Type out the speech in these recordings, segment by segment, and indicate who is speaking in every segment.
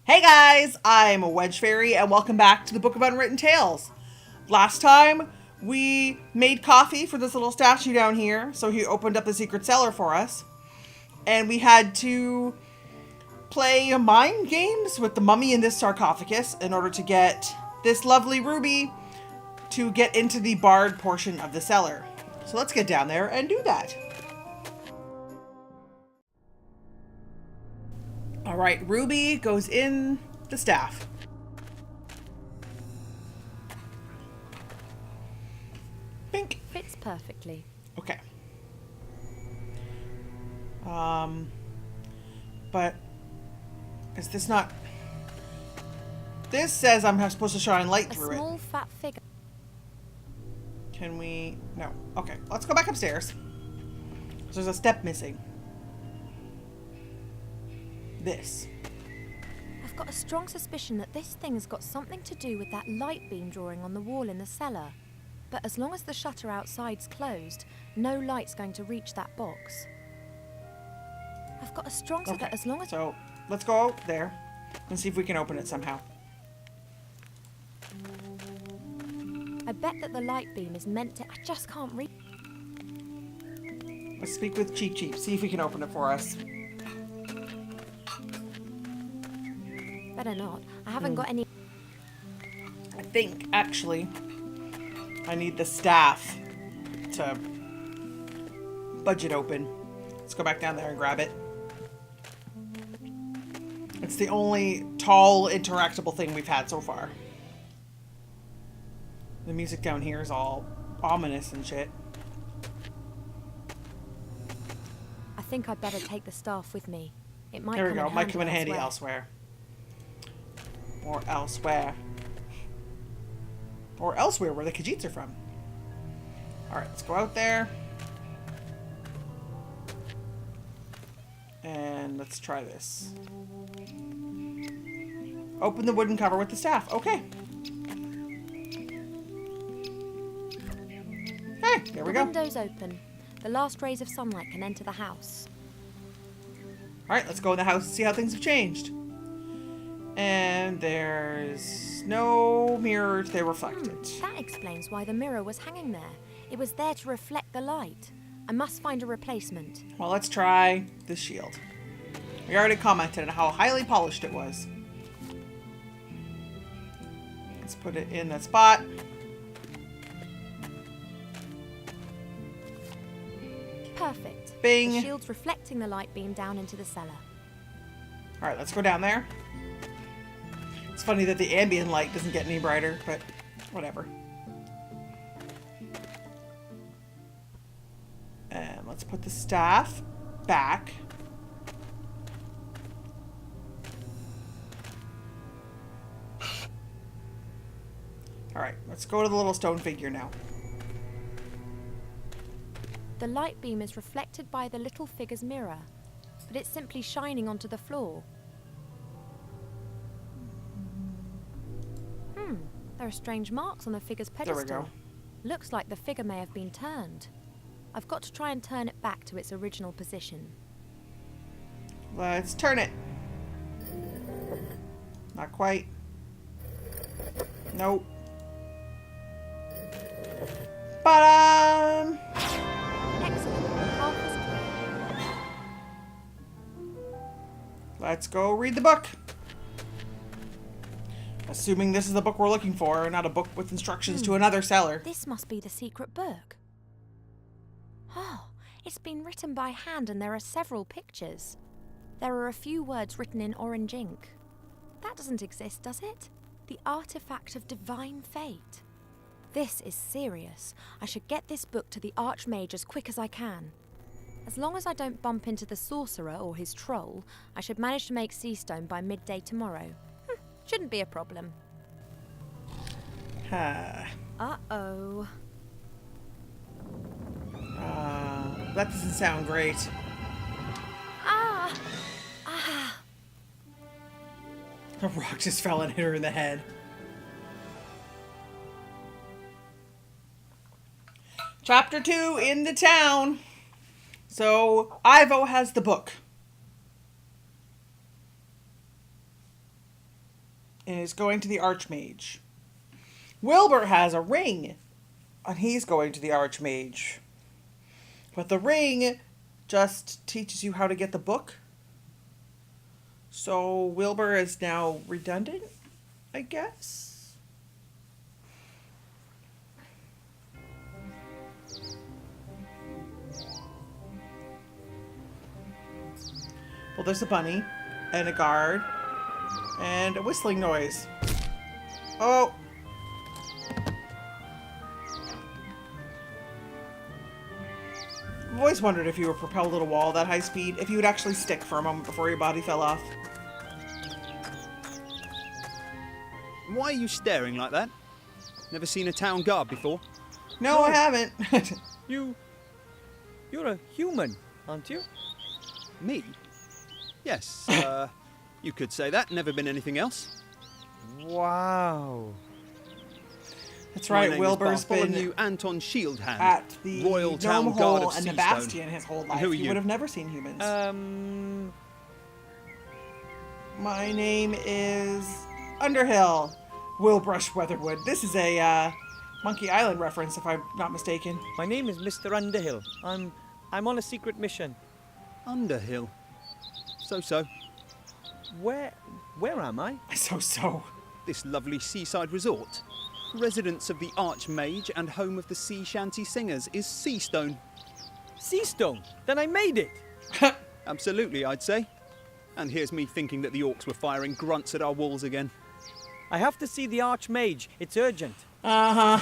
Speaker 1: Hey guys, I'm Wedge Fairy and welcome back to the Book of Unwritten Tales. Last time we made coffee for this little statue down here, so he opened up the secret cellar for us. And we had to play mind games with the mummy in this sarcophagus in order to get this lovely ruby to get into the barred portion of the cellar. So let's get down there and do that. All right, ruby goes in the staff. Bink.
Speaker 2: Fits perfectly.
Speaker 1: Okay. But is this not... This says I'm supposed to shine light
Speaker 2: A
Speaker 1: through
Speaker 2: small
Speaker 1: it.
Speaker 2: fat figure.
Speaker 1: Can we... No. Okay, let's go back upstairs. There's a step missing. This.
Speaker 2: I've got a strong suspicion that this thing's got something to do with that light beam drawing on the wall in the cellar. But as long as the shutter outside's closed, no light's going to reach that box. I've got a strong suspicion that as long as...
Speaker 1: So, let's go out there and see if we can open it somehow.
Speaker 2: I bet that the light beam is meant to... I just can't read.
Speaker 1: Let's speak with Cheep Cheep, see if he can open it for us.
Speaker 2: Better not. I haven't got any...
Speaker 1: I think, actually, I need the staff to budge it open. Let's go back down there and grab it. It's the only tall, interactable thing we've had so far. The music down here is all ominous and shit.
Speaker 2: I think I'd better take the staff with me. It might
Speaker 1: There we
Speaker 2: come
Speaker 1: go.
Speaker 2: in
Speaker 1: Might come in handy
Speaker 2: elsewhere.
Speaker 1: Or elsewhere. Or elsewhere where the Khajiits are from. Alright, let's go out there. And let's try this. Open the wooden cover with the staff. Okay. Hey, there we go.
Speaker 2: The window's open. The last rays of sunlight can enter the house.
Speaker 1: Alright, let's go in the house and see how things have changed. And there's no mirror to reflect it.
Speaker 2: That explains why the mirror was hanging there. It was there to reflect the light. I must find a replacement.
Speaker 1: Well, let's try the shield. We already commented on how highly polished it was. Let's put it in that spot.
Speaker 2: Perfect.
Speaker 1: Bing.
Speaker 2: The shield's reflecting the light beam down into the cellar.
Speaker 1: Alright, let's go down there. It's funny that the ambient light doesn't get any brighter, but whatever. And let's put the staff back. Alright, let's go to the little stone figure now.
Speaker 2: The light beam is reflected by the little figure's mirror, but it's simply shining onto the floor. There are strange marks on the figure's pedestal.
Speaker 1: There we go.
Speaker 2: Looks like the figure may have been turned. I've got to try and turn it back to its original position.
Speaker 1: Let's turn it. Not quite. Nope. But
Speaker 2: Excellent. The path is clear.
Speaker 1: let's go read the book. Assuming this is the book we're looking for, not a book with instructions to another cellar.
Speaker 2: This must be the secret book. Oh, it's been written by hand and there are several pictures. There are a few words written in orange ink. That doesn't exist, does it? The artifact of divine fate. This is serious. I should get this book to the Archmage as quick as I can. As long as I don't bump into the sorcerer or his troll, I should manage to make Seastone by midday tomorrow. Shouldn't be a problem. Uh-oh.
Speaker 1: That doesn't sound great.
Speaker 2: Ah!
Speaker 1: A rock just fell and hit her in the head. Chapter 2, in the town. So, Ivo has the book. and is going to the Archmage. Wilbur has a ring, and he's going to the Archmage. But the ring just teaches you how to get the book. So Wilbur is now redundant, I guess. Well, there's a bunny, and a guard, and a whistling noise. Oh! I've always wondered if you were propelled at a wall that high speed, if you would actually stick for a moment before your body fell off.
Speaker 3: Why are you staring like that? Never seen a town guard before?
Speaker 1: No, I haven't.
Speaker 4: You're a human, aren't you?
Speaker 3: Me? Yes, you could say that. Never been anything else.
Speaker 4: Wow.
Speaker 1: That's
Speaker 3: My
Speaker 1: right,
Speaker 3: name
Speaker 1: Wilbur's
Speaker 3: is
Speaker 1: been
Speaker 3: Bartholomew Anton Shieldhand,
Speaker 1: at the
Speaker 3: Royal
Speaker 1: Gnome
Speaker 3: Town Guard
Speaker 1: Hole
Speaker 3: of
Speaker 1: and the
Speaker 3: Seastone.
Speaker 1: Bastion his whole life.
Speaker 3: who are
Speaker 1: He
Speaker 3: you?
Speaker 1: would have never seen humans. My name is Underhill. Wilbrush Weatherwood. This is a Monkey Island reference, if I'm not mistaken.
Speaker 4: My name is Mr. Underhill. I'm on a secret mission.
Speaker 3: Underhill. So.
Speaker 4: Where am I?
Speaker 1: So.
Speaker 3: This lovely seaside resort. Residence of the Archmage and home of the sea shanty singers is Seastone.
Speaker 4: Seastone. Then I made it.
Speaker 3: Absolutely, I'd say. And here's me thinking that the orcs were firing grunts at our walls again.
Speaker 4: I have to see the Archmage. It's urgent.
Speaker 1: Uh-huh.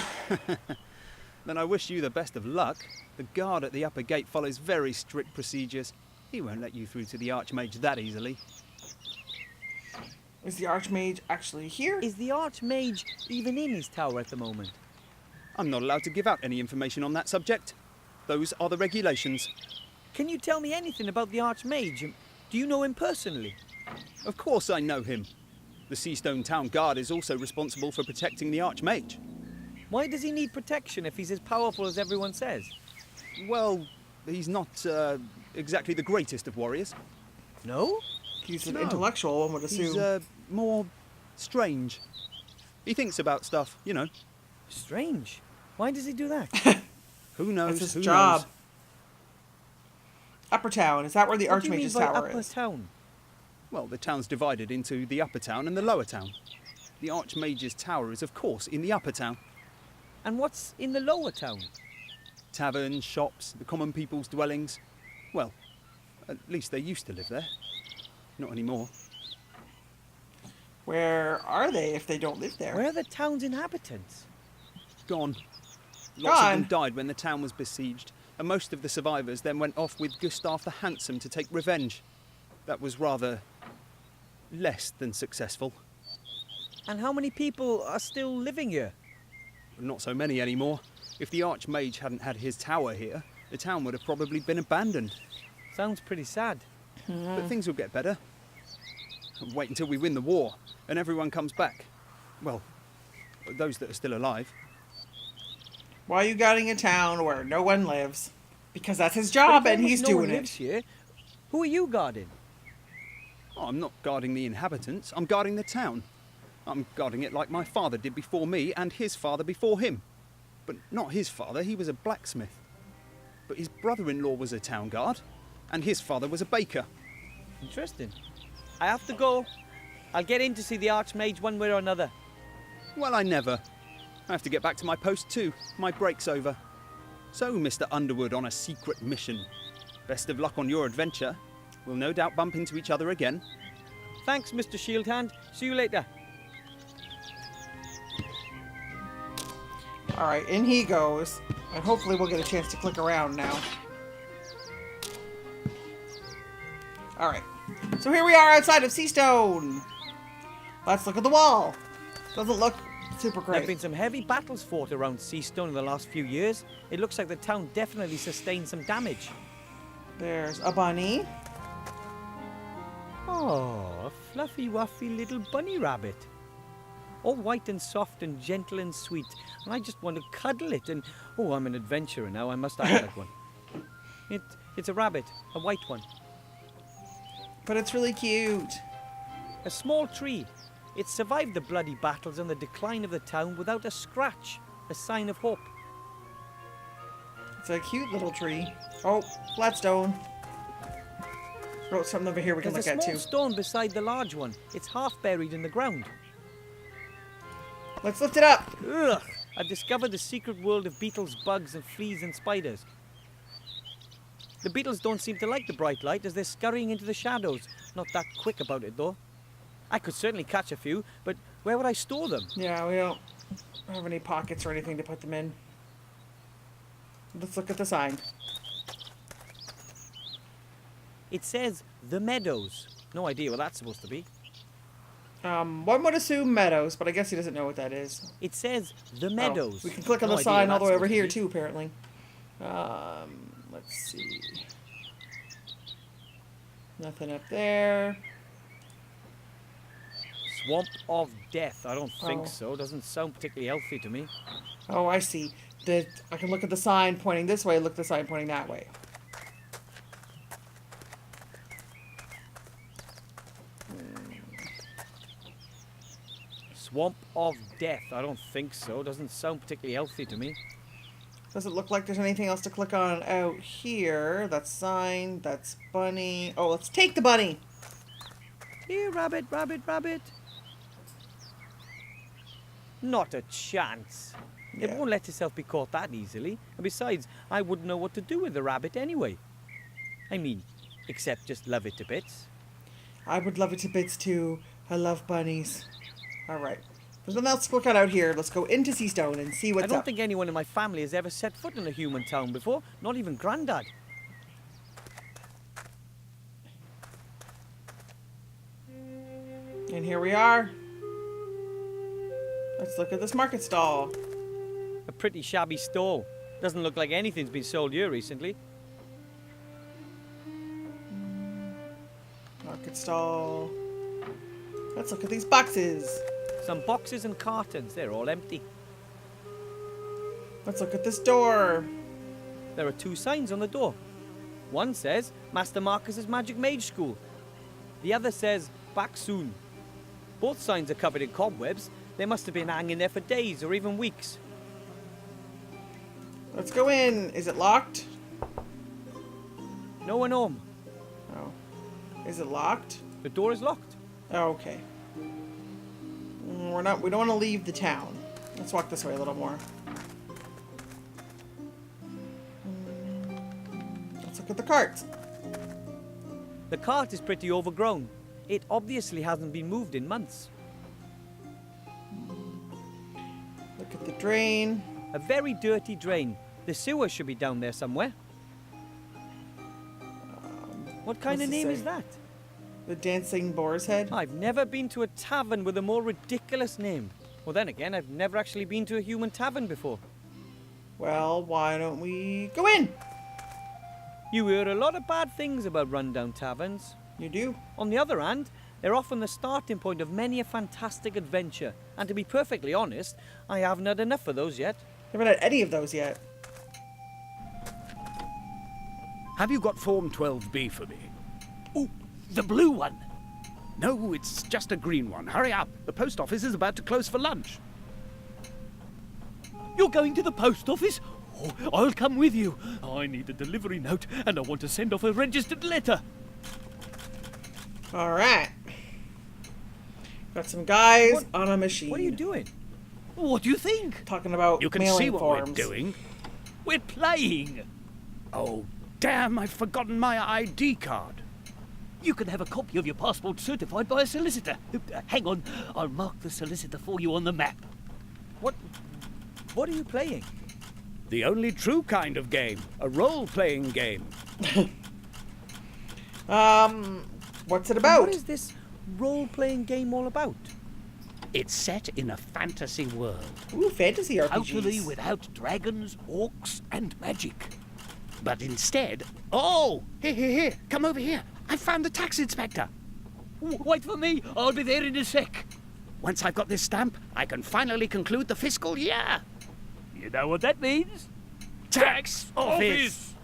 Speaker 3: Then I wish you the best of luck. The guard at the upper gate follows very strict procedures. He won't let you through to the Archmage that easily.
Speaker 1: Is the Archmage actually here?
Speaker 4: Is the Archmage even in his tower at the moment?
Speaker 3: I'm not allowed to give out any information on that subject. Those are the regulations.
Speaker 4: Can you tell me anything about the Archmage? Do you know him personally?
Speaker 3: Of course I know him. The Seastone Town Guard is also responsible for protecting the Archmage.
Speaker 4: Why does he need protection if he's as powerful as everyone says?
Speaker 3: Well, he's not exactly the greatest of warriors.
Speaker 4: No?
Speaker 1: He's an
Speaker 3: No.
Speaker 1: intellectual, one would assume.
Speaker 3: He's more strange. He thinks about stuff, you know.
Speaker 4: Strange. Why does he do that?
Speaker 3: Who knows?
Speaker 1: That's his
Speaker 3: Who
Speaker 1: job.
Speaker 3: knows?
Speaker 1: Upper Town. Is that where the
Speaker 4: What do you mean
Speaker 1: Archmage's
Speaker 4: by
Speaker 1: tower
Speaker 4: upper
Speaker 1: is?
Speaker 4: town?
Speaker 3: Well, the town's divided into the upper town and the lower town. The Archmage's tower is, of course, in the upper town.
Speaker 4: And what's in the lower town?
Speaker 3: Taverns, shops, the common people's dwellings. Well, at least they used to live there. Not anymore.
Speaker 1: Where are they if they don't live there?
Speaker 4: Where are the town's inhabitants?
Speaker 3: Gone. Lots of them
Speaker 1: Gone?
Speaker 3: died when the town was besieged, and most of the survivors then went off with Gustav the Handsome to take revenge. That was rather less than successful.
Speaker 4: And how many people are still living here?
Speaker 3: Not so many anymore. If the Archmage hadn't had his tower here, the town would have probably been abandoned.
Speaker 4: Sounds pretty sad.
Speaker 3: But things will get better. Wait until we win the war, and everyone comes back. Well, those that are still alive.
Speaker 1: Why are you guarding a town where no one lives? Because that's his
Speaker 4: But
Speaker 1: job
Speaker 4: if
Speaker 1: and he's
Speaker 4: almost no one
Speaker 1: doing
Speaker 4: lives
Speaker 1: it.
Speaker 4: here, who are you guarding?
Speaker 3: Oh, I'm not guarding the inhabitants, I'm guarding the town. I'm guarding it like my father did before me and his father before him. But not his father, he was a blacksmith. But his brother-in-law was a town guard, and his father was a baker.
Speaker 4: Interesting. I have to go. I'll get in to see the Archmage one way or another.
Speaker 3: Well, I never. I have to get back to my post too. My break's over. So, Mr. Underwood on a secret mission. Best of luck on your adventure. We'll no doubt bump into each other again.
Speaker 4: Thanks, Mr. Shieldhand. See you later.
Speaker 1: Alright, in he goes. And hopefully we'll get a chance to click around now. Alright. So here we are outside of Seastone. Let's look at the wall. Doesn't look super
Speaker 4: There have
Speaker 1: great.
Speaker 4: been some heavy battles fought around Seastone in the last few years. It looks like the town definitely sustained some damage.
Speaker 1: There's a bunny.
Speaker 4: Oh, a fluffy, wuffy little bunny rabbit. All white and soft and gentle and sweet. And I just want to cuddle it. And, oh, I'm an adventurer now. I must act like one. It's a rabbit, a white one.
Speaker 1: But it's really cute.
Speaker 4: A small tree. It survived the bloody battles and the decline of the town without a scratch, a sign of hope.
Speaker 1: It's a cute little tree. Oh, flat stone. Oh, something over here we can
Speaker 4: There's
Speaker 1: look
Speaker 4: a
Speaker 1: at
Speaker 4: small
Speaker 1: too.
Speaker 4: stone beside the large one. It's half buried in the ground.
Speaker 1: Let's lift it up.
Speaker 4: Ugh! I've discovered the secret world of beetles, bugs, and fleas and spiders. The beetles don't seem to like the bright light as they're scurrying into the shadows. Not that quick about it, though. I could certainly catch a few, but where would I store them?
Speaker 1: Yeah, we don't have any pockets or anything to put them in. Let's look at the sign.
Speaker 4: It says The Meadows. No idea what that's supposed to be.
Speaker 1: One would assume meadows, but I guess he doesn't know what that is.
Speaker 4: It says The
Speaker 1: Oh,
Speaker 4: Meadows.
Speaker 1: we can click on
Speaker 4: No
Speaker 1: the
Speaker 4: idea
Speaker 1: sign
Speaker 4: what
Speaker 1: all the way
Speaker 4: that's
Speaker 1: over
Speaker 4: supposed
Speaker 1: here
Speaker 4: to be.
Speaker 1: too, apparently. Let's see. Nothing up there.
Speaker 4: Swamp of Death. I don't think
Speaker 1: Oh.
Speaker 4: so. Doesn't sound particularly healthy to me.
Speaker 1: Oh, I see. I can look at the sign pointing this way, look at the sign pointing that way.
Speaker 4: Swamp of Death. I don't think so. Doesn't sound particularly healthy to me.
Speaker 1: Doesn't look like there's anything else to click on out here. That's sign, that's bunny. Oh, let's take the bunny.
Speaker 4: Here, rabbit, rabbit, rabbit. Not a chance. It
Speaker 1: Yeah.
Speaker 4: won't let itself be caught that easily. And besides, I wouldn't know what to do with the rabbit anyway. I mean, except just love it to bits.
Speaker 1: I would love it to bits too. I love bunnies. Alright. There's nothing else to click on out here. Let's go into Seastone and see what's
Speaker 4: I don't
Speaker 1: up.
Speaker 4: think anyone in my family has ever set foot in a human town before. Not even Grandad.
Speaker 1: And here we are. Let's look at this market stall.
Speaker 4: A pretty shabby stall. Doesn't look like anything's been sold here recently.
Speaker 1: Market stall. Let's look at these boxes.
Speaker 4: Some boxes and cartons. They're all empty.
Speaker 1: Let's look at this door.
Speaker 4: There are 2 signs on the door. One says Master Marcus's Magic Mage School. The other says Back Soon. Both signs are covered in cobwebs. They must have been hanging there for days or even weeks.
Speaker 1: Let's go in. Is it locked?
Speaker 4: No one home.
Speaker 1: Oh. Is it locked?
Speaker 4: The door is locked.
Speaker 1: Oh, okay. We don't want to leave the town. Let's walk this way a little more. Let's look at the cart.
Speaker 4: The cart is pretty overgrown. It obviously hasn't been moved in months.
Speaker 1: Look at the drain.
Speaker 4: A very dirty drain. The sewer should be down there somewhere. What kind
Speaker 1: what's
Speaker 4: of
Speaker 1: it
Speaker 4: name
Speaker 1: say?
Speaker 4: is that?
Speaker 1: The dancing boar's head.
Speaker 4: I've never been to a tavern with a more ridiculous name. Well, then again, I've never actually been to a human tavern before.
Speaker 1: Well, why don't we go in?
Speaker 4: You hear a lot of bad things about rundown taverns.
Speaker 1: You do?
Speaker 4: On the other hand, they're often the starting point of many a fantastic adventure. And to be perfectly honest, I haven't had enough of those yet.
Speaker 1: Haven't had any of those yet.
Speaker 5: Have you got Form 12B for me?
Speaker 6: Oh, the blue one.
Speaker 5: No, it's just a green one. Hurry up. The post office is about to close for lunch.
Speaker 6: You're going to the post office? Oh, I'll come with you. I need a delivery note and I want to send off a registered letter.
Speaker 1: Alright. Got some guys on a machine.
Speaker 4: What are you doing?
Speaker 6: What do you think?
Speaker 1: Talking about
Speaker 5: You can
Speaker 1: mailing
Speaker 5: see what
Speaker 1: forms.
Speaker 5: we're doing.
Speaker 6: We're playing.
Speaker 5: Oh, damn, I've forgotten my ID card.
Speaker 6: You can have a copy of your passport certified by a solicitor. Hang on, I'll mark the solicitor for you on the map.
Speaker 4: What are you playing?
Speaker 5: The only true kind of game. A role-playing game.
Speaker 1: What's it about?
Speaker 4: What is this role-playing game all about?
Speaker 5: It's set in a fantasy world.
Speaker 1: Ooh, fantasy RPGs.
Speaker 6: Totally without dragons, orcs, and magic.
Speaker 5: But instead... Oh! Here. Come over here. I found the tax inspector.
Speaker 6: Wait for me, I'll be there in a sec.
Speaker 5: Once I've got this stamp, I can finally conclude the fiscal year.
Speaker 6: You know what that means?
Speaker 5: Tax office!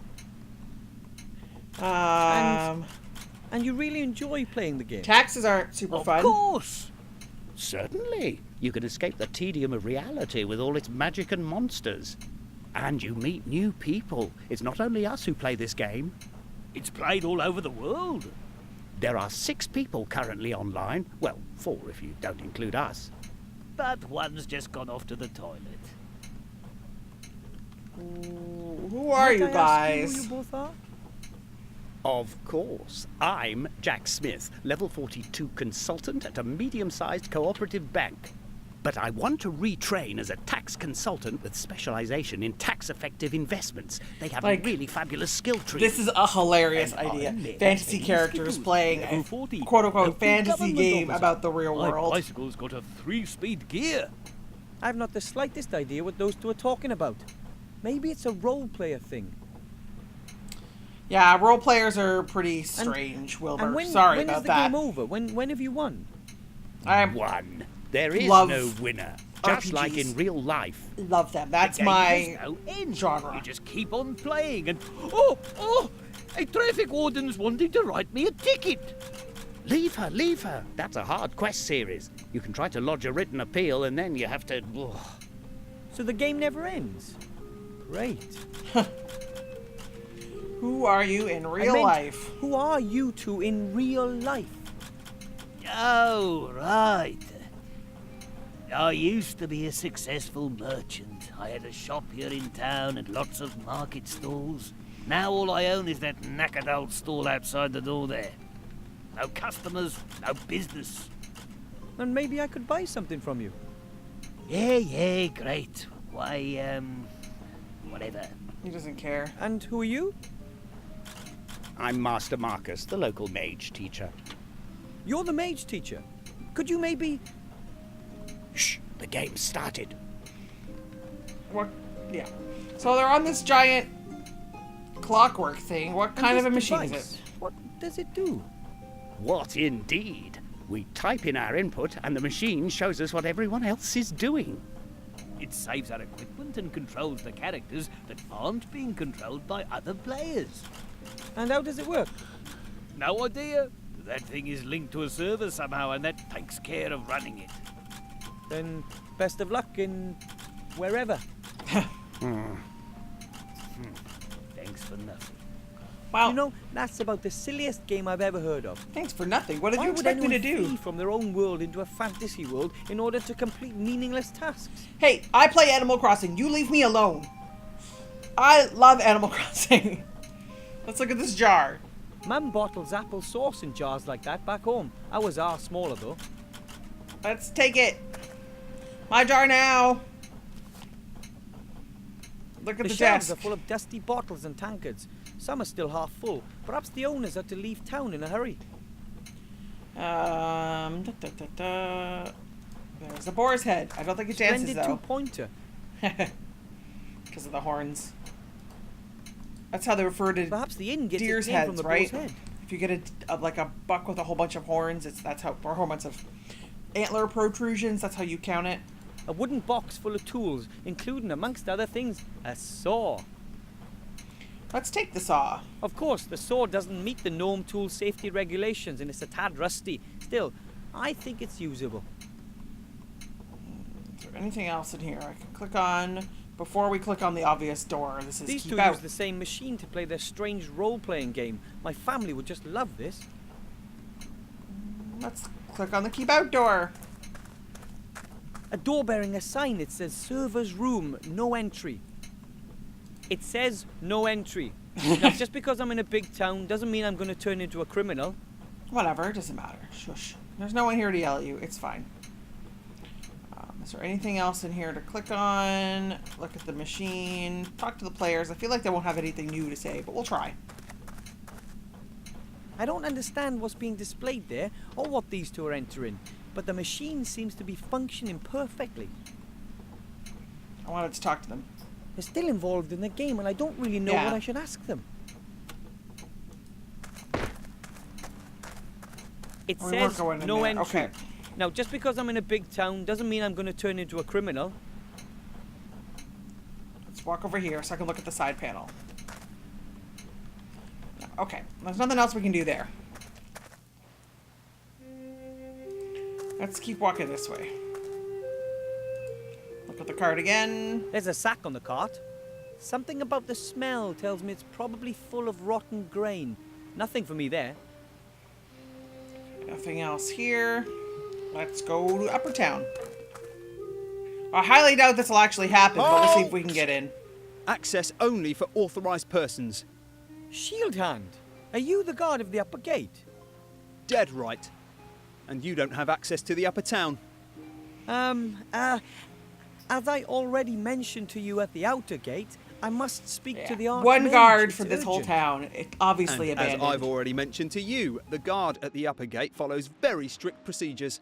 Speaker 4: And you really enjoy playing the game?
Speaker 1: Taxes aren't super
Speaker 6: Of
Speaker 1: fun.
Speaker 6: course.
Speaker 5: Certainly. You can escape the tedium of reality with all its magic and monsters. And you meet new people. It's not only us who play this game.
Speaker 6: It's played all over the world.
Speaker 5: There are 6 people currently online. Well, 4 if you don't include us.
Speaker 6: But one's just gone off to the toilet.
Speaker 1: Who are you
Speaker 4: Might I ask
Speaker 1: guys?
Speaker 4: who you both are?
Speaker 5: Of course. I'm Jack Smith, level 42 consultant at a medium-sized cooperative bank. But I want to retrain as a tax consultant with specialization in tax-effective investments. They have
Speaker 1: Like,
Speaker 5: a really fabulous skill tree.
Speaker 1: This is a hilarious
Speaker 5: And
Speaker 1: idea.
Speaker 5: I'm there
Speaker 1: Fantasy
Speaker 5: to
Speaker 1: characters
Speaker 6: skills.
Speaker 1: playing
Speaker 6: Level
Speaker 1: a
Speaker 6: 40.
Speaker 1: quote-unquote
Speaker 6: Local
Speaker 1: fantasy
Speaker 6: government
Speaker 1: game
Speaker 6: officer.
Speaker 1: about the real
Speaker 6: My
Speaker 1: world.
Speaker 6: bicycle's got a 3-speed gear.
Speaker 4: I've not the slightest idea what those two are talking about. Maybe it's a role player thing.
Speaker 1: Yeah, role players are pretty strange, Wilbur.
Speaker 4: And when,
Speaker 1: Sorry
Speaker 4: when
Speaker 1: about
Speaker 4: is the
Speaker 1: that.
Speaker 4: game over? When have you won?
Speaker 1: I
Speaker 5: One. There is
Speaker 1: Love
Speaker 5: no winner. Just like
Speaker 1: RPGs.
Speaker 5: in real life.
Speaker 1: love them. That's
Speaker 6: The game
Speaker 1: my
Speaker 6: has no end.
Speaker 1: genre.
Speaker 6: You just keep on playing and... Oh! A traffic warden's wanting to write me a ticket.
Speaker 5: Leave her, leave her. That's a hard quest series. You can try to lodge a written appeal and then you have to...
Speaker 4: So the game never ends. Great.
Speaker 1: Who are you in
Speaker 4: I
Speaker 1: real
Speaker 4: meant,
Speaker 1: life?
Speaker 4: Who are you two in real life?
Speaker 6: Oh, right. I used to be a successful merchant. I had a shop here in town and lots of market stalls. Now all I own is that knackered old stall outside the door there. No customers, no business.
Speaker 4: And maybe I could buy something from you.
Speaker 6: Yeah, great. Why, whatever.
Speaker 1: He doesn't care.
Speaker 4: And who are you?
Speaker 5: I'm Master Marcus, the local mage teacher.
Speaker 4: You're the mage teacher. Could you maybe...
Speaker 5: Shh, the game started.
Speaker 1: What? Yeah. So they're on this giant clockwork thing. What
Speaker 4: and
Speaker 1: kind of a
Speaker 4: this
Speaker 1: machine
Speaker 4: device,
Speaker 1: is it?
Speaker 4: What does it do?
Speaker 5: What indeed? We type in our input and the machine shows us what everyone else is doing.
Speaker 6: It saves our equipment and controls the characters that aren't being controlled by other players.
Speaker 4: And how does it work?
Speaker 6: No idea. That thing is linked to a server somehow, and that takes care of running it.
Speaker 4: Then best of luck in wherever.
Speaker 6: Thanks for nothing.
Speaker 1: Wow.
Speaker 4: You know, that's about the silliest game I've ever heard of.
Speaker 1: Thanks for nothing. What did
Speaker 4: Why
Speaker 1: you
Speaker 4: would
Speaker 1: expect me to
Speaker 4: anyone
Speaker 1: do?
Speaker 4: flee from their own world into a fantasy world in order to complete meaningless tasks?
Speaker 1: Hey, I play Animal Crossing. You leave me alone. I love Animal Crossing. Let's look at this jar.
Speaker 4: Mum bottles apple sauce in jars like that back home. Ours are smaller though.
Speaker 1: Let's take it. My jar now. Look at
Speaker 4: The
Speaker 1: the
Speaker 4: shelves
Speaker 1: desk.
Speaker 4: are full of dusty bottles and tankards. Some are still half full. Perhaps the owners had to leave town in a hurry.
Speaker 1: There's a boar's head. I don't think it dances
Speaker 4: Splendid
Speaker 1: though.
Speaker 4: two-pointer.
Speaker 1: Because of the horns. That's how they refer to
Speaker 4: Perhaps the inn gets
Speaker 1: deer's
Speaker 4: its name
Speaker 1: heads,
Speaker 4: from the
Speaker 1: right?
Speaker 4: boar's head.
Speaker 1: If you get like a buck with a whole bunch of horns, that's how, or a whole bunch of antler protrusions. That's how you count it.
Speaker 4: A wooden box full of tools, including, amongst other things, a saw.
Speaker 1: Let's take the saw.
Speaker 4: Of course, the saw doesn't meet the gnome tool safety regulations and it's a tad rusty. Still, I think it's usable.
Speaker 1: Is there anything else in here I can click on before we click on the obvious door? This is
Speaker 4: These
Speaker 1: keep
Speaker 4: two
Speaker 1: out.
Speaker 4: use the same machine to play their strange role-playing game. My family would just love this.
Speaker 1: Let's click on the keep out door.
Speaker 4: A door bearing a sign that says server's room, no entry. It says no entry. Now, just because I'm in a big town doesn't mean I'm going to turn into a criminal.
Speaker 1: Whatever, it doesn't matter. Shush. There's no one here to yell at you. It's fine. Is there anything else in here to click on? Look at the machine. Talk to the players. I feel like they won't have anything new to say, but we'll try.
Speaker 4: I don't understand what's being displayed there or what these two are entering, but the machine seems to be functioning perfectly.
Speaker 1: I wanted to talk to them.
Speaker 4: They're still involved in the game and I don't really know
Speaker 1: Yeah.
Speaker 4: what I should ask them. It
Speaker 1: We weren't
Speaker 4: says
Speaker 1: going in
Speaker 4: no
Speaker 1: there.
Speaker 4: entry.
Speaker 1: Okay.
Speaker 4: Now, just because I'm in a big town doesn't mean I'm going to turn into a criminal.
Speaker 1: Let's walk over here so I can look at the side panel. Okay, there's nothing else we can do there. Let's keep walking this way. Look at the cart again.
Speaker 4: There's a sack on the cart. Something about the smell tells me it's probably full of rotten grain. Nothing for me there.
Speaker 1: Nothing else here. Let's go to Upper Town. I highly doubt this will actually happen, but we'll see if we can get in.
Speaker 3: Access only for authorized persons.
Speaker 4: Shieldhand, are you the guard of the upper gate?
Speaker 3: Dead right. And you don't have access to the upper town.
Speaker 4: As I already mentioned to you at the outer gate, I must speak to the Archmage.
Speaker 1: One guard
Speaker 4: It's
Speaker 1: for this whole
Speaker 4: urgent.
Speaker 1: town. It obviously
Speaker 3: And
Speaker 1: abandoned.
Speaker 3: as I've already mentioned to you, the guard at the upper gate follows very strict procedures.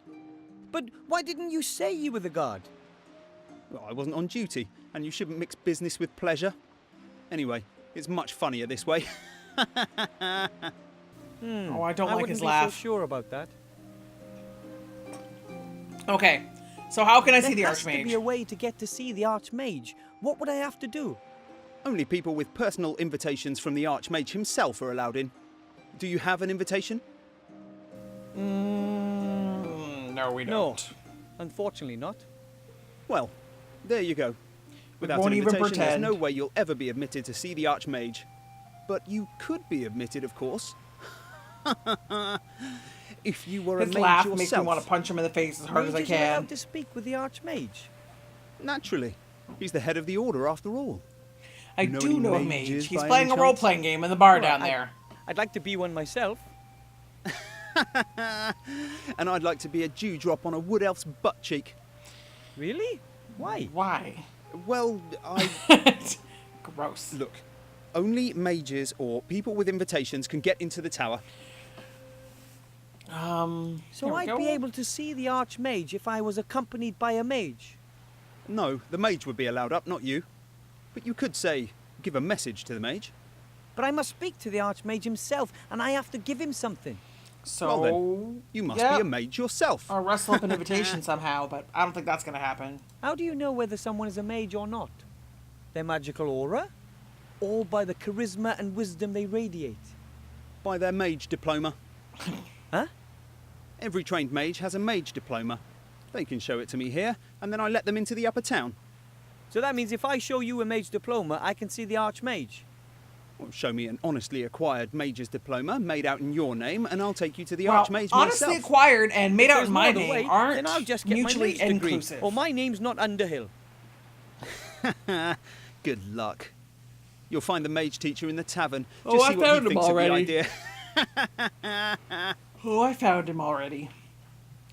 Speaker 4: But why didn't you say you were the guard?
Speaker 3: Well, I wasn't on duty, and you shouldn't mix business with pleasure. Anyway, it's much funnier this way.
Speaker 1: Oh, I don't
Speaker 4: I
Speaker 1: like
Speaker 4: wouldn't
Speaker 1: his
Speaker 4: be
Speaker 1: laugh.
Speaker 4: so sure about that.
Speaker 1: Okay, so how can I see the
Speaker 4: There has to be
Speaker 1: Archmage?
Speaker 4: a way to get to see the Archmage. What would I have to do?
Speaker 3: Only people with personal invitations from the Archmage himself are allowed in. Do you have an invitation?
Speaker 1: No, we
Speaker 4: No,
Speaker 1: don't.
Speaker 4: unfortunately not.
Speaker 3: Well, there you go. Without
Speaker 1: won't
Speaker 3: an
Speaker 1: even
Speaker 3: invitation, there's
Speaker 1: pretend.
Speaker 3: no way you'll ever be admitted to see the Archmage. But you could be admitted, of course. If you were
Speaker 1: His
Speaker 3: a mage
Speaker 1: laugh
Speaker 3: yourself.
Speaker 1: makes me want to punch him in the face as hard as I
Speaker 4: Mages are
Speaker 1: can.
Speaker 4: allowed to speak with the Archmage.
Speaker 3: Naturally. He's the head of the order, after all.
Speaker 1: I
Speaker 3: You know
Speaker 1: do
Speaker 3: any
Speaker 1: know a
Speaker 3: mages
Speaker 1: mage. He's
Speaker 3: by
Speaker 1: playing
Speaker 3: any
Speaker 1: a
Speaker 3: chance?
Speaker 1: role-playing game in the bar
Speaker 4: Well,
Speaker 1: down there.
Speaker 4: I'd like to be one myself.
Speaker 3: And I'd like to be a dewdrop on a wood elf's butt cheek.
Speaker 4: Really? Why?
Speaker 1: Why?
Speaker 3: Well, I...
Speaker 1: Gross.
Speaker 3: Look, only mages or people with invitations can get into the tower.
Speaker 4: So
Speaker 1: Here we
Speaker 4: I'd
Speaker 1: go.
Speaker 4: be able to see the Archmage if I was accompanied by a mage.
Speaker 3: No, the mage would be allowed up, not you. But you could say, give a message to the mage.
Speaker 4: But I must speak to the Archmage himself, and I have to give him something.
Speaker 1: So,
Speaker 3: Well then, you must
Speaker 1: yeah,
Speaker 3: be a mage yourself.
Speaker 1: I'll wrestle up an invitation somehow, but I don't think that's going to happen.
Speaker 4: How do you know whether someone is a mage or not? Their magical aura? Or by the charisma and wisdom they radiate?
Speaker 3: By their mage diploma.
Speaker 4: Huh?
Speaker 3: Every trained mage has a mage diploma. They can show it to me here, and then I let them into the upper town.
Speaker 4: So that means if I show you a mage diploma, I can see the Archmage.
Speaker 3: Well, show me an honestly acquired mage's diploma made out in your name, and I'll take you to the
Speaker 1: Well,
Speaker 3: Archmage
Speaker 1: honestly
Speaker 3: myself.
Speaker 1: acquired and made
Speaker 4: If
Speaker 1: out
Speaker 4: there's
Speaker 1: in
Speaker 4: no
Speaker 1: my
Speaker 4: other
Speaker 1: name
Speaker 4: way,
Speaker 1: aren't
Speaker 4: then I'll just get
Speaker 1: mutually
Speaker 4: my mage degree.
Speaker 1: inclusive.
Speaker 4: Or my name's not Underhill.
Speaker 3: Good luck. You'll find the mage teacher in the tavern.
Speaker 1: Oh,
Speaker 3: Just
Speaker 1: I
Speaker 3: see what
Speaker 1: found
Speaker 3: he
Speaker 1: him
Speaker 3: thinks
Speaker 1: already.
Speaker 3: of the idea.
Speaker 1: Oh, I found him already.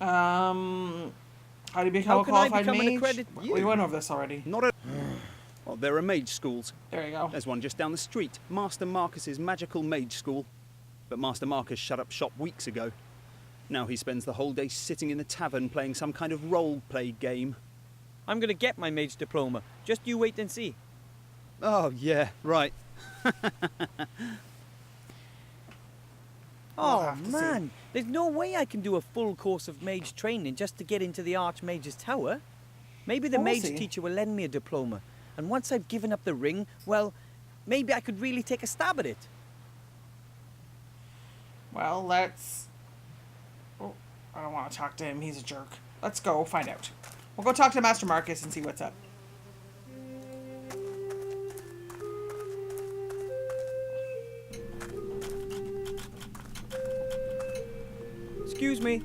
Speaker 1: How do you become
Speaker 4: How
Speaker 1: a
Speaker 4: can I
Speaker 1: qualified
Speaker 4: become an
Speaker 1: mage?
Speaker 4: accredited-
Speaker 1: We went over this already.
Speaker 3: Not a... Well, there are mage schools.
Speaker 1: There you go.
Speaker 3: There's one just down the street, Master Marcus's magical mage school. But Master Marcus shut up shop weeks ago. Now he spends the whole day sitting in the tavern playing some kind of role-play game.
Speaker 4: I'm going to get my mage diploma. Just you wait and see.
Speaker 3: Oh, yeah, right.
Speaker 1: We'll
Speaker 4: Oh
Speaker 1: have to see.
Speaker 4: man, there's no way I can do a full course of mage training just to get into the Archmage's tower. Maybe the
Speaker 1: Well, we'll
Speaker 4: mage
Speaker 1: see.
Speaker 4: teacher will lend me a diploma, and once I've given up the ring, well, maybe I could really take a stab at it.
Speaker 1: Well, let's... Oh, I don't want to talk to him. He's a jerk. Let's go find out. We'll go talk to Master Marcus and see what's up.
Speaker 4: Excuse me.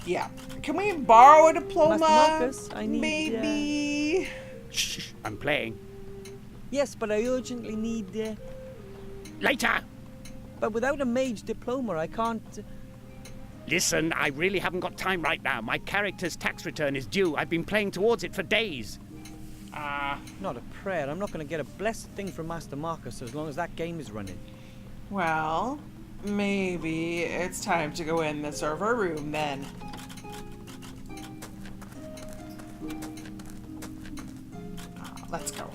Speaker 1: Yeah. Can we borrow a diploma?
Speaker 4: Master Marcus, I need,
Speaker 1: Maybe...
Speaker 5: Shh, I'm playing.
Speaker 4: Yes, but I urgently need...
Speaker 5: Later!
Speaker 4: But without a mage diploma, I can't...
Speaker 5: Listen, I really haven't got time right now. My character's tax return is due. I've been playing towards it for days.
Speaker 4: Not a prayer. I'm not going to get a blessed thing from Master Marcus as long as that game is running.
Speaker 1: Well, maybe it's time to go in the server room then. Let's go.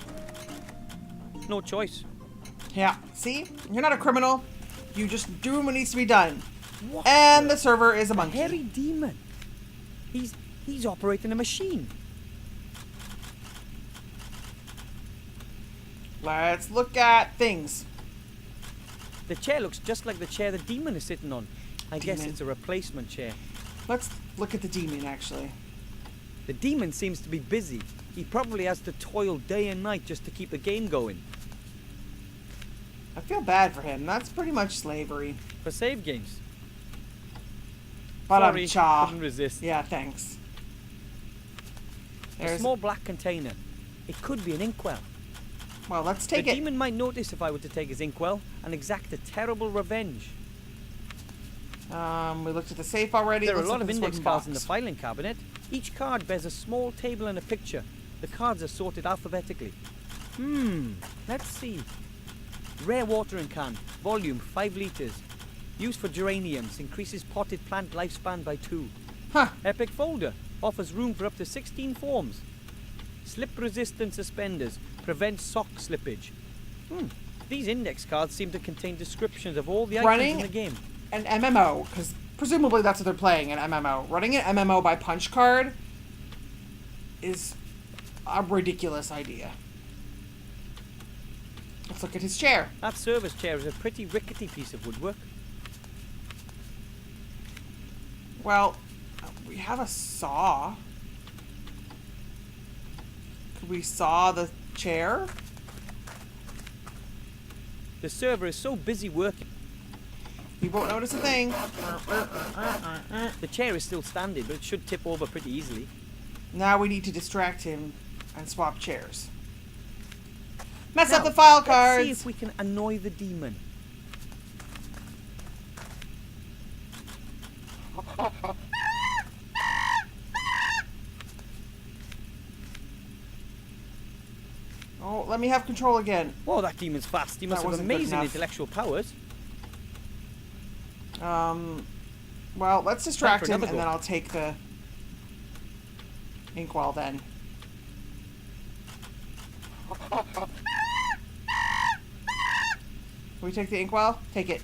Speaker 4: No choice.
Speaker 1: Yeah, see? You're not a criminal. You just do what needs to be done.
Speaker 4: What
Speaker 1: And the server is a monkey.
Speaker 4: hairy demon. He's operating a machine.
Speaker 1: Let's look at things.
Speaker 4: The chair looks just like the chair the demon is sitting on. I guess
Speaker 1: Demon.
Speaker 4: it's a replacement chair.
Speaker 1: Let's look at the demon, actually.
Speaker 4: The demon seems to be busy. He probably has to toil day and night just to keep the game going.
Speaker 1: I feel bad for him. That's pretty much slavery.
Speaker 4: For save games.
Speaker 1: But
Speaker 4: Sorry,
Speaker 1: I'm cha.
Speaker 4: couldn't resist.
Speaker 1: Yeah, thanks.
Speaker 4: A
Speaker 1: There's,
Speaker 4: small black container. It could be an inkwell.
Speaker 1: well, let's
Speaker 4: The
Speaker 1: take it.
Speaker 4: demon might notice if I were to take his inkwell and exact a terrible revenge.
Speaker 1: We looked at the safe already.
Speaker 4: There are a
Speaker 1: Let's
Speaker 4: lot
Speaker 1: look
Speaker 4: of
Speaker 1: at this
Speaker 4: index
Speaker 1: wooden
Speaker 4: cards in the
Speaker 1: box.
Speaker 4: filing cabinet. Each card bears a small table and a picture. The cards are sorted alphabetically. Let's see. Rare watering can, volume 5 litres. Used for geraniums, increases potted plant lifespan by 2.
Speaker 1: Huh.
Speaker 4: Epic folder, offers room for up to 16 forms. Slip-resistant suspenders, prevents sock slippage. These index cards seem to contain descriptions of all the items
Speaker 1: Running
Speaker 4: in the game.
Speaker 1: An MMO, because presumably that's what they're playing, an MMO. Running an MMO by punch card is a ridiculous idea. Let's look at his chair.
Speaker 4: That service chair is a pretty rickety piece of woodwork.
Speaker 1: Well, we have a saw. Could we saw the chair?
Speaker 4: The server is so busy working.
Speaker 1: You won't notice a thing.
Speaker 4: The chair is still standing, but it should tip over pretty easily.
Speaker 1: Now we need to distract him and swap chairs. Mess up
Speaker 4: Now,
Speaker 1: the file
Speaker 4: let's see
Speaker 1: cards.
Speaker 4: if we can annoy the demon.
Speaker 1: Oh, let me have control again.
Speaker 4: Whoa, that demon's fast. He must
Speaker 1: That
Speaker 4: have
Speaker 1: wasn't good
Speaker 4: amazing
Speaker 1: enough.
Speaker 4: intellectual powers.
Speaker 1: Well, let's distract him
Speaker 4: another
Speaker 1: and
Speaker 4: go.
Speaker 1: then I'll take the inkwell then. Can we take the inkwell? Take it.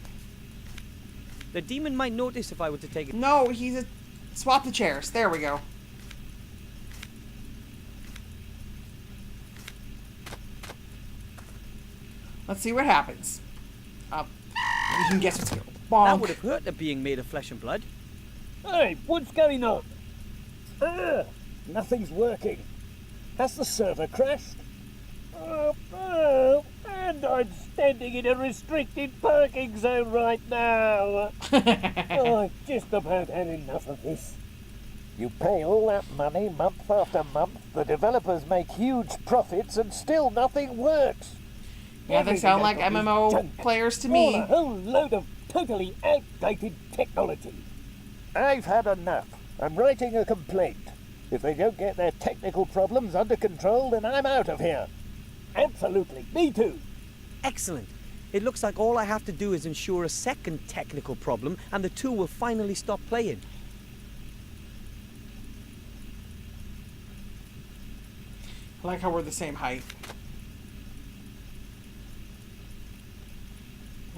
Speaker 4: The demon might notice if I were to take it.
Speaker 1: No, he's a... Swap the chairs. There we go. Let's see what happens. You can guess what's going on.
Speaker 4: That
Speaker 1: Bonk.
Speaker 4: would have hurt the being made of flesh and blood.
Speaker 7: Hey, what's going on? Nothing's working. Has the server crashed? And I'm standing in a restricted parking zone right now. I've just about had enough of this. You pay all that money month after month, the developers make huge profits, and still nothing works.
Speaker 1: Yeah, they sound like
Speaker 7: Everything
Speaker 1: MMO
Speaker 7: I've got is
Speaker 1: players to
Speaker 7: All
Speaker 1: me.
Speaker 7: a whole load of totally outdated technology. I've had enough. I'm writing a complaint. If they don't get their technical problems under control, then I'm out of here. Absolutely. Me too.
Speaker 4: Excellent. It looks like all I have to do is ensure a second technical problem and the two will finally stop playing.
Speaker 1: I like how we're the same height.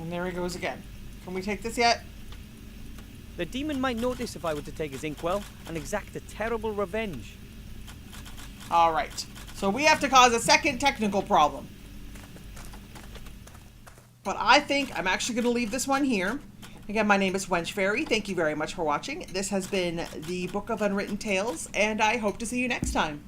Speaker 1: And there he goes again. Can we take this yet?
Speaker 4: The demon might notice if I were to take his inkwell and exact a terrible revenge.
Speaker 1: Alright. So we have to cause a second technical problem. But I think I'm actually going to leave this one here. Again, my name is Wench Fairy. Thank you very much for watching. This has been the Book of Unwritten Tales, and I hope to see you next time.